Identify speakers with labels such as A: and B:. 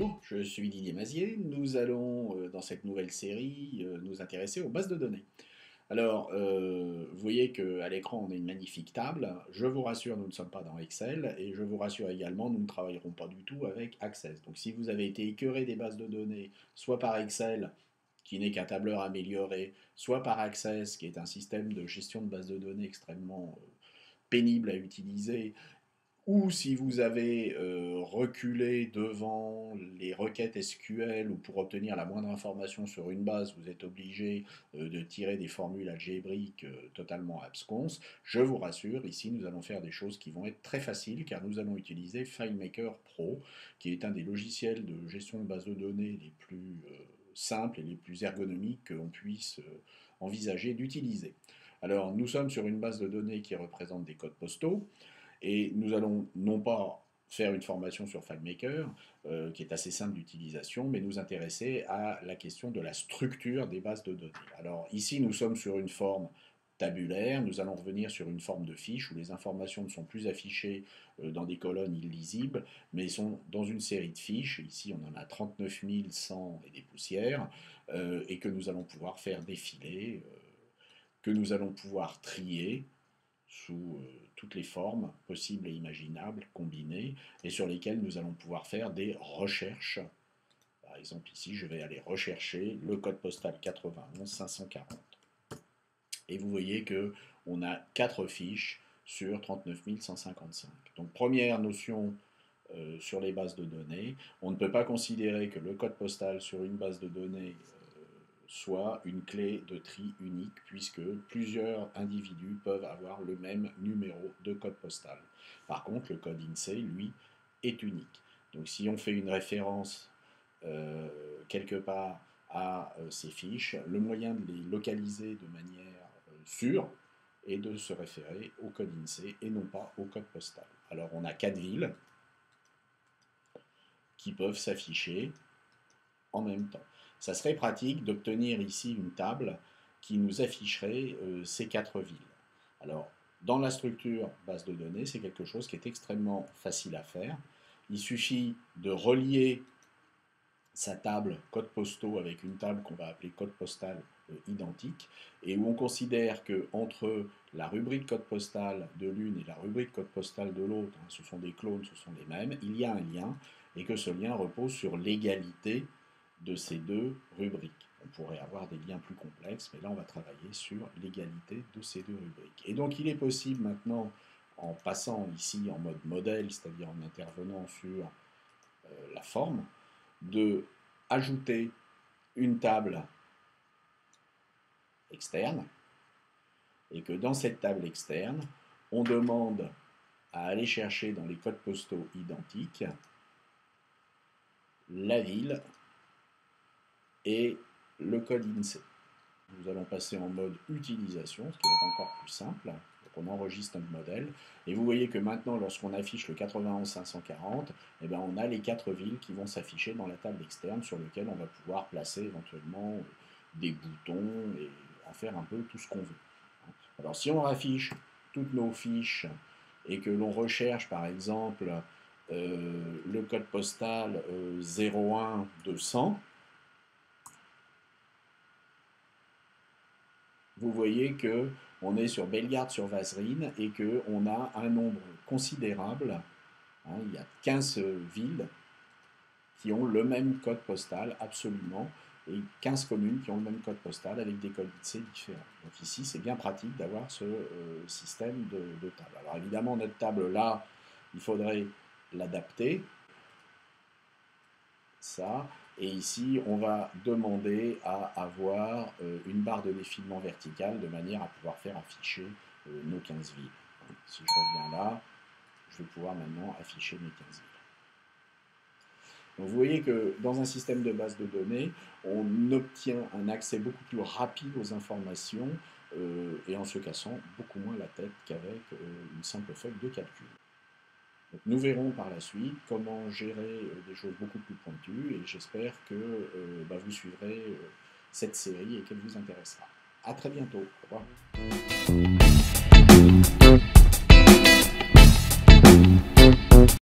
A: Bonjour, je suis Didier Mazier. Nous allons, dans cette nouvelle série, nous intéresser aux bases de données. Alors, vous voyez qu'à l'écran, on a une magnifique table. Je vous rassure, nous ne sommes pas dans Excel. Et je vous rassure également, nous ne travaillerons pas du tout avec Access. Donc, si vous avez été écœuré des bases de données, soit par Excel, qui n'est qu'un tableur amélioré, soit par Access, qui est un système de gestion de bases de données extrêmement pénible à utiliser, ou si vous avez reculé devant les requêtes SQL ou pour obtenir la moindre information sur une base, vous êtes obligé de tirer des formules algébriques totalement absconses, je vous rassure, ici nous allons faire des choses qui vont être très faciles car nous allons utiliser FileMaker Pro, qui est un des logiciels de gestion de base de données les plus simples et les plus ergonomiques qu'on puisse envisager d'utiliser. Alors nous sommes sur une base de données qui représente des codes postaux. Et nous allons non pas faire une formation sur FileMaker, qui est assez simple d'utilisation, mais nous intéresser à la question de la structure des bases de données. Alors ici, nous sommes sur une forme tabulaire, nous allons revenir sur une forme de fiche où les informations ne sont plus affichées dans des colonnes illisibles, mais sont dans une série de fiches. Ici, on en a 39 100 et des poussières, et que nous allons pouvoir faire défiler, que nous allons pouvoir trier, sous toutes les formes possibles et imaginables, combinées, et sur lesquelles nous allons pouvoir faire des recherches. Par exemple, ici, je vais aller rechercher le code postal 91 540. Et vous voyez que on a 4 fiches sur 39 155. Donc, première notion sur les bases de données, on ne peut pas considérer que le code postal sur une base de données soit une clé de tri unique, puisque plusieurs individus peuvent avoir le même numéro de code postal. Par contre, le code INSEE, lui, est unique. Donc si on fait une référence quelque part à ces fiches, le moyen de les localiser de manière sûre est de se référer au code INSEE et non pas au code postal. Alors on a 4 villes qui peuvent s'afficher en même temps. Ça serait pratique d'obtenir ici une table qui nous afficherait ces 4 villes. Alors, dans la structure base de données, c'est quelque chose qui est extrêmement facile à faire. Il suffit de relier sa table code postaux avec une table qu'on va appeler code postal identique, et où on considère que entre la rubrique code postal de l'une et la rubrique code postal de l'autre, hein, ce sont des clones, ce sont les mêmes, il y a un lien, et que ce lien repose sur l'égalité de ces deux rubriques. On pourrait avoir des liens plus complexes, mais là on va travailler sur l'égalité de ces deux rubriques. Et donc il est possible maintenant, en passant ici en mode modèle, c'est-à-dire en intervenant sur la forme, de ajouter une table externe, et que dans cette table externe, on demande à aller chercher dans les codes postaux identiques la ville et le code INSEE. Nous allons passer en mode utilisation, ce qui va être encore plus simple. Donc on enregistre notre modèle. Et vous voyez que maintenant, lorsqu'on affiche le 91 540, eh bien, on a les 4 villes qui vont s'afficher dans la table externe sur laquelle on va pouvoir placer éventuellement des boutons et en faire un peu tout ce qu'on veut. Alors si on affiche toutes nos fiches et que l'on recherche par exemple le code postal 01 200, vous voyez qu'on est sur Bellegarde-sur-Vaserine et qu'on a un nombre considérable, hein, il y a 15 villes qui ont le même code postal absolument, et 15 communes qui ont le même code postal avec des codes INSEE différents. Donc ici, c'est bien pratique d'avoir ce système de table. Alors évidemment, notre table là, il faudrait l'adapter, ça, et ici, on va demander à avoir une barre de défilement verticale de manière à pouvoir faire afficher nos 15 villes. Si je reviens là, je vais pouvoir maintenant afficher mes 15 villes. Donc vous voyez que dans un système de base de données, on obtient un accès beaucoup plus rapide aux informations et en se cassant beaucoup moins la tête qu'avec une simple feuille de calcul. Donc nous verrons par la suite comment gérer des choses beaucoup plus pointues et j'espère que vous suivrez cette série et qu'elle vous intéressera. A très bientôt. Au revoir.